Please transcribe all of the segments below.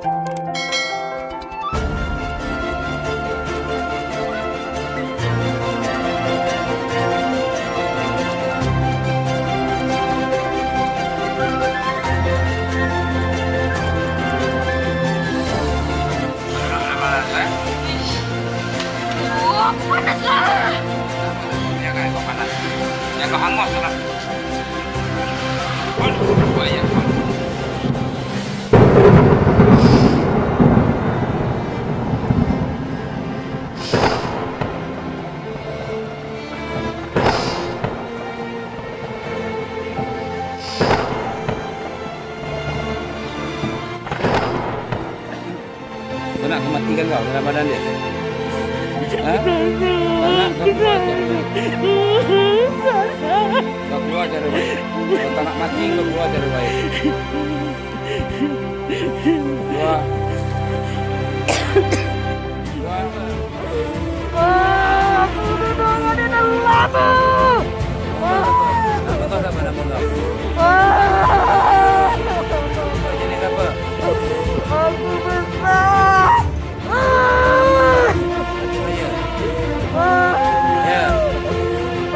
Kau hangus lah. Aduh, bahaya. Kau nak kematikan kau dalam badan dia? Ha? Tak nak kau keluar cara baik. Kau keluar cara baik. Kau tak nak mati, kau keluar cara baik. Keluar. Keluar. Aku udah tolong dia dah lama. Apa kau sama nama kau? Kau jenis apa? Aku besar. Ya.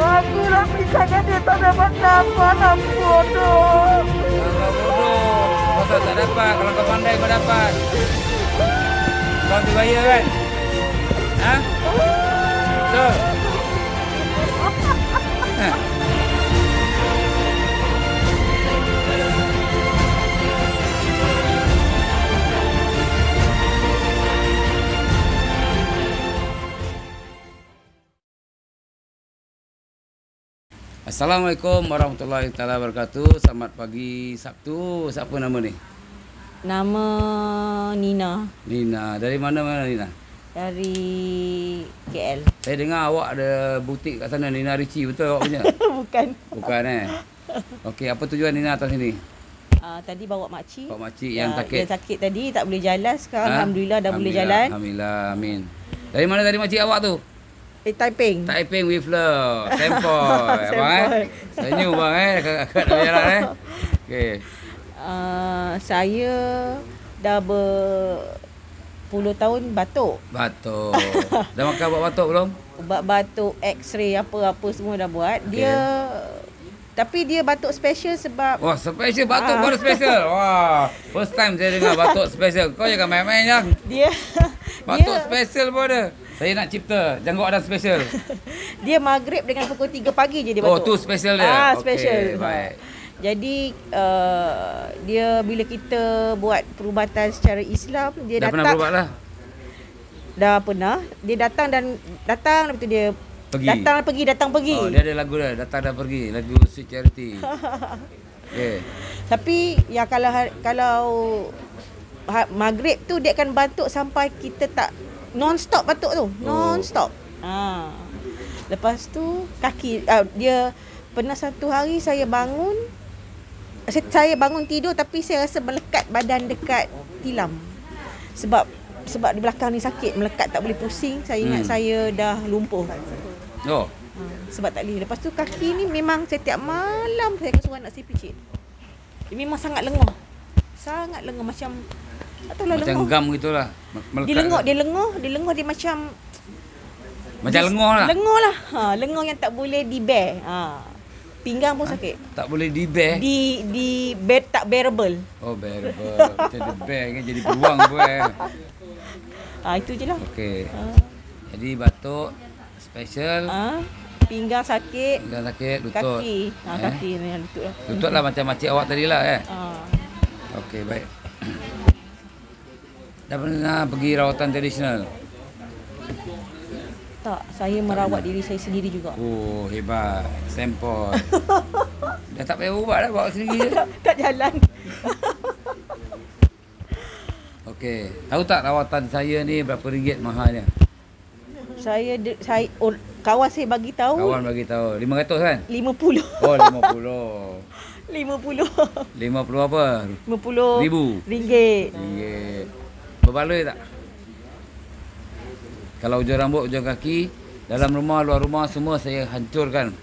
Aku dah pisahkan dia tak dapat nafas. Aku bodoh. Kau bodoh. Kau tak dapat. Kalau kau pandai kau dapat. Kau dibayar kan? Ha? Betul? Ha? Assalamualaikum warahmatullahi taala wabarakatuh. Selamat pagi Sabtu. Siapa nama ni? Nama Nina Nina. Dari mana Nina? dari KL. Saya dengar awak ada butik kat sana, Nina Ricci. Betul awak punya? Bukan. Bukan Okey, apa tujuan Nina atas sini? Tadi bawa makcik. Bawa makcik yang sakit. Yang sakit tadi tak boleh jalan. Sekarang Ha? alhamdulillah dah boleh jalan. Alhamdulillah, amin. Dari mana tadi makcik awak tu? Taiping. Taiping with love. Sempoi. Abang Senyum bang Kakak dah berjalan Okey. Saya dah berpuluh tahun batuk. Batuk. Dah makan ubat batuk belum? Ubat batuk, x-ray apa-apa semua dah buat. Okey. Tapi dia batuk special sebab Wah, special batuk baru special. Wah, first time saya dengar batuk special. Kau jangan main-main je. dia Batuk special pun ada. Saya nak cipta janggut ada special. dia maghrib dengan pukul 3 pagi je dia Oh, batuk. tu special dia. Special. Okey, baik. Jadi dia bila kita buat perubatan secara Islam, dia Dah datang. pernah berubat lah? Dah pernah. Dia datang lepas tu dia Pergi. datang pergi. Oh, dia ada lagu dah. Datang dah pergi. Lagu Sweet Charity. Okey. Tapi ya kalau maghrib tu dia akan batuk sampai kita tak non-stop batuk tu. Non-stop. Lepas tu kaki dia pernah satu hari saya bangun tidur tapi saya rasa melekat badan dekat tilam. Sebab di belakang ni sakit, melekat tak boleh pusing. Saya ingat saya dah lumpuh. Oh. Sebab tak boleh. Lepas tu kaki ni memang setiap malam saya akan suruh anak saya picit. Dia memang sangat lengah. Sangat lengah macam tak tahulah Macam lengah. gam gitulah. Dia lengah dia macam lengoh lah. Lengah lah. Lengah yang tak boleh di-bear. Pinggang pun sakit. Tak boleh di-bear. Di bed tak bearable. Oh, bearable. Macam di bear kan jadi beruang pun. Itu je lah. Okey. Jadi batuk special. Pinggang sakit. Pinggang sakit, lutut. Kaki. Kaki ni lutut lah. Lutut lah macam makcik awak tadi lah Okey, baik. Dah pernah pergi rawatan tradisional? Tak, saya merawat diri saya sendiri juga. Oh, hebat. Sempoi. Dah tak payah ubat dah, bawa sendiri je. Tak jalan. Okey. Tahu tak rawatan saya ni berapa ringgit mahalnya? Kawan saya bagi tahu. Kawan bagi tahu. 500 kan? 50. Oh, 50. 50. 50 apa? 50 Ribu. ringgit. Ringgit. Berbaloi tak? Kalau ujung rambut, ujung kaki, dalam rumah, luar rumah semua saya hancurkan.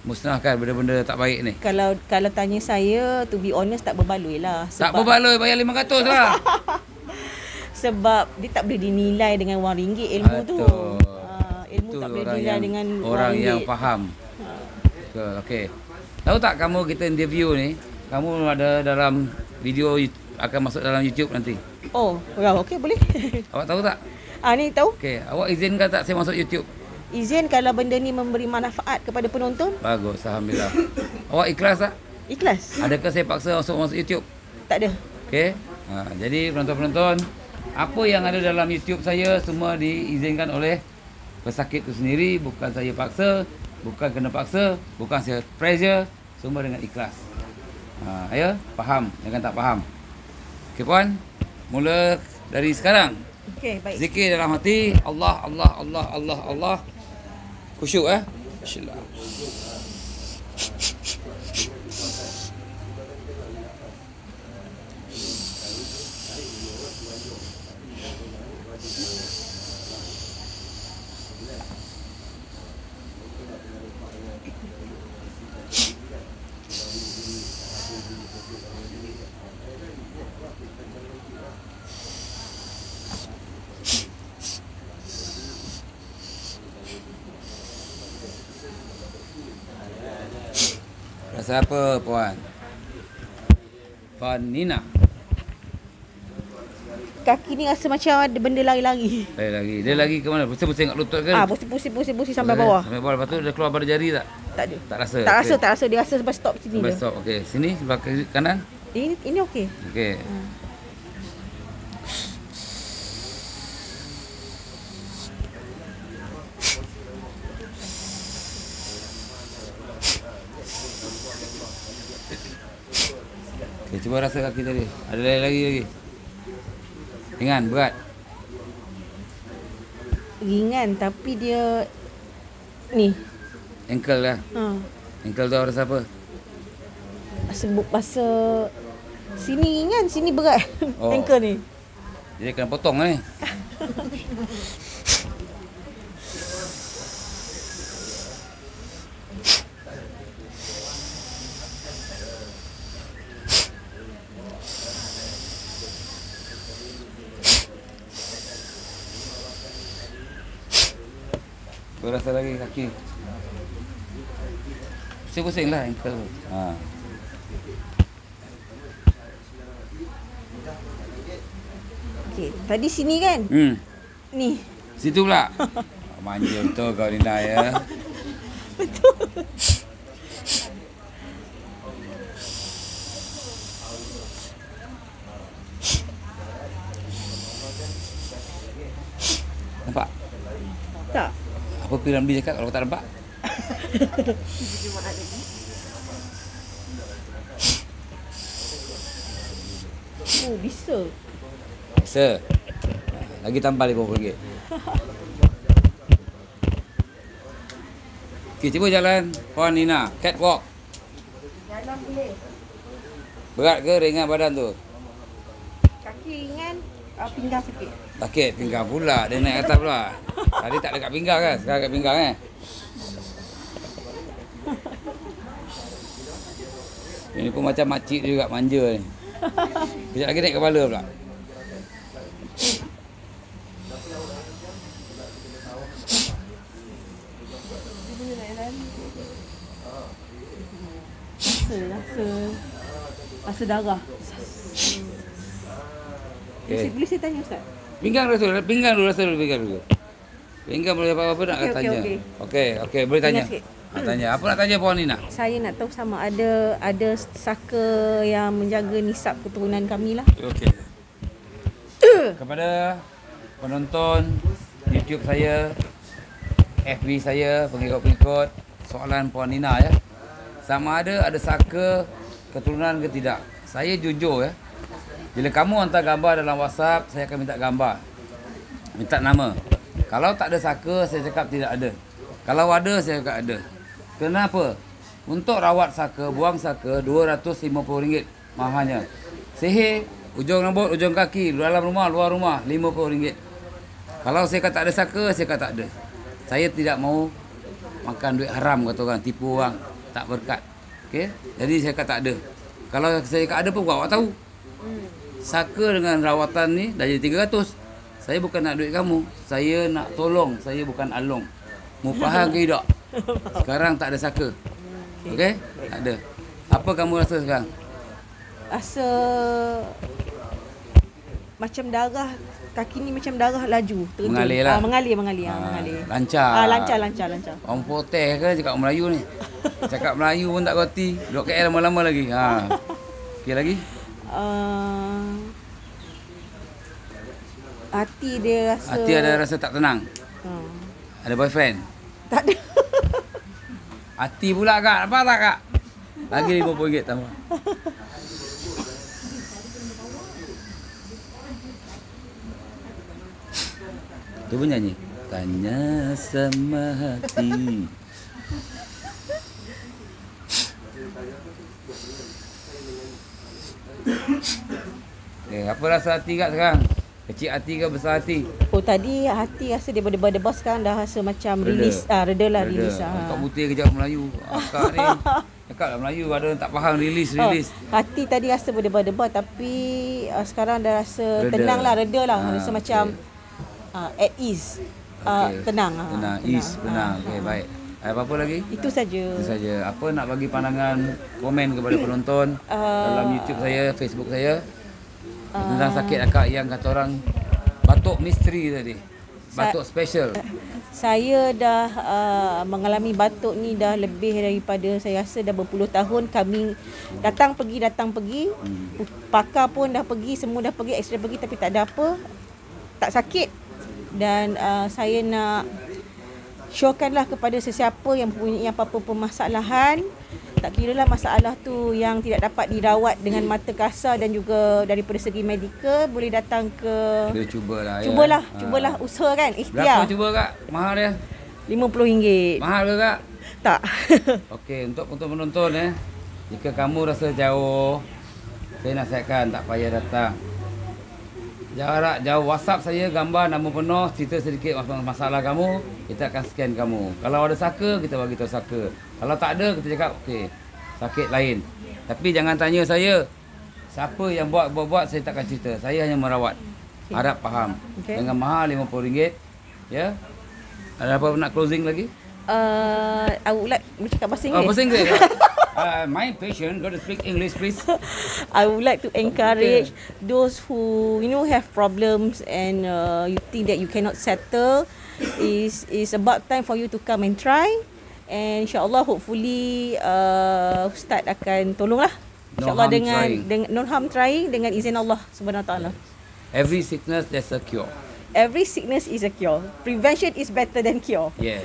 Musnahkan benda-benda tak baik ni. Kalau tanya saya, to be honest tak berbaloi lah. Tak berbaloi, bayar 500 lah. Sebab dia tak boleh dinilai dengan wang ringgit ilmu tu. Betul. Ilmu Itu tak boleh orang dinilai yang, dengan wang orang yang ringgit. faham. Betul. Okey. Tahu tak kamu kita interview ni, kamu ada dalam video akan masuk dalam YouTube nanti. Oh, wow, okey boleh. Awak tahu tak? Ni tahu. Okey, awak izinkan tak saya masuk YouTube? Izin kalau benda ni memberi manfaat kepada penonton. Bagus, alhamdulillah. Awak ikhlas tak? Ikhlas. Adakah saya paksa masuk YouTube? Tak ada. Okey. Jadi penonton-penonton, apa yang ada dalam YouTube saya semua diizinkan oleh pesakit itu sendiri, bukan saya paksa, bukan kena paksa, bukan saya pressure, semua dengan ikhlas. Ya, faham, jangan tak faham. Okey puan, mula dari sekarang. Okey, baik. Zikir dalam hati, Allah, Allah, Allah, Allah, Allah. Khusyuk Bismillah. Rasa apa puan? Puan Nina. Kaki ni rasa macam ada benda lari-lari. Lagi. Dia lagi ke mana? Pusing-pusing kat lutut ke? Pusing sampai bawah. Sampai bawah. Lepas tu dia keluar pada jari tak? Tak ada. Tak rasa? Tak rasa. Dia rasa sampai stop sini Sampai je. stop. Okey. Sini sebelah kiri kanan. Ini okey. Okey. Okay, cuba rasa kaki tadi. Ada lagi. Ringan, berat. Ringan tapi dia ni. Ankle lah. Ankle tu rasa apa? Rasa sini ringan, sini berat. Oh. Ankle ni. Jadi kena potong ni. Rasa lagi kaki. Pusing-pusing lah ankle. Okey, tadi sini kan? Ni. Situ pula. Manja betul kau Nina ya. Betul. Nampak? Tak. Apa Piramli cakap kalau tak nampak? Oh, bisa. Bisa. Lagi tambah RM50. Okey, cuba jalan Puan Nina, catwalk. Jalan boleh. Berat ke ringan badan tu? Kaki ringan, pinggang sakit. Sakit pinggang pula, dia naik atas pula. Tadi tak dekat pinggang kan, sekarang dekat pinggang Ini pun macam makcik juga, manja ni. Kejap lagi naik kepala pula. Rasa darah. Okay. Boleh saya tanya Ustaz? Pinggang dulu rasa dulu. Pinggang boleh apa-apa nak Okey, tanya. okey. Okey, boleh tanya. Sikit. Tanya. Apa nak tanya Puan Nina? Saya nak tahu sama ada saka yang menjaga nisab keturunan kami lah. Okey. Kepada penonton YouTube saya, FB saya, pengikut-pengikut, soalan Puan Nina ya. Sama ada saka keturunan ke tidak. Saya jujur ya. Bila kamu hantar gambar dalam WhatsApp, saya akan minta gambar. Minta nama. Kalau tak ada saka, saya cakap tidak ada. Kalau ada, saya cakap ada. Kenapa? Untuk rawat saka, buang saka, RM250 mahalnya. Sihir, ujung rambut, ujung kaki, dalam rumah, luar rumah, RM50. Kalau saya kata ada saka, saya kata tak ada. Saya tidak mau makan duit haram, kata orang, tipu orang, tak berkat. Okey? Jadi saya kata tak ada. Kalau saya kata ada pun, awak tahu. saka dengan rawatan ni dah jadi 300. Saya bukan nak duit kamu. Saya nak tolong. Saya bukan along. Mu faham ke tidak? Sekarang tak ada saka. Okey? Tak ada. Apa kamu rasa sekarang? Rasa macam darah, kaki ni macam darah laju terjun. Mengalir lah. Mengalir. Lancar. Lancar. Orang Poteh ke cakap Melayu ni? Cakap Melayu pun tak reti. Duduk KL lama-lama lagi. Okey lagi? Hati dia rasa... Hati ada rasa tak tenang. Ada boyfriend? Tak ada. Hati pula kak. Apa tak kak? Lagi RM50 tambah. Tu pun nyanyi. Tanya sama hati. Apa rasa hati kak sekarang? Kecil hati ke besar hati? Oh tadi hati rasa dia berdebar-debar, sekarang dah rasa macam release. Reda lah. Kak Putih kejap Melayu. Akak ni cakap lah Melayu, ada tak faham release. Hati tadi rasa berdebar-debar, tapi sekarang dah rasa tenang lah, reda lah. Rasa macam at ease. Tenang. Ease, tenang. Okey, baik. Apa-apa lagi? Itu saja. Apa nak bagi pandangan, komen kepada penonton dalam YouTube saya, Facebook saya tentang sakit akak yang kata orang batuk misteri tadi. Batuk special. Saya dah mengalami batuk ni dah lebih daripada, saya rasa dah berpuluh tahun. Kami datang pergi. Pakar pun dah pergi, semua dah pergi, X-ray pergi, tapi tak ada apa. Tak sakit. Dan saya nak syorkanlah kepada sesiapa yang mempunyai apa-apa permasalahan, tak kiralah masalah tu yang tidak dapat dirawat dengan mata kasar dan juga daripada segi medikal, boleh datang ke... Kita cubalah. Cubalah usaha kan, Berapa ikhtiar. cuba kak? Mahal dia? RM50. Mahal ke kak? Tak. Okey, untuk penonton jika kamu rasa jauh, saya nasihatkan tak payah datang. Jarak jauh, WhatsApp saya, gambar, nama penuh, cerita sedikit masalah kamu, kita akan scan kamu. Kalau ada saka, kita bagi tahu saka. Kalau tak ada, kita cakap okey, sakit lain. Tapi jangan tanya saya, siapa yang buat, saya takkan cerita. Saya hanya merawat. Harap faham. Dengan mahal RM50. Ya. Ada apa nak closing lagi? I would like bercakap bahasa Inggeris. Bahasa Inggeris. My patient got to speak English, please. I would like to encourage those who have problems and you think that you cannot settle. Is about time for you to come and try. And insyaAllah, hopefully Ustaz akan tolonglah. InsyaAllah dengan non harm trying, dengan izin Allah Subhanahu Wa Taala. Every sickness there's a cure. Every sickness is a cure. Prevention is better than cure. Yes.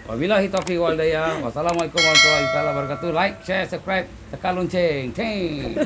Wabillahi taufiq wal hidayah. Wassalamualaikum warahmatullahi wabarakatuh. Like, share, subscribe, tekan lonceng. Ting.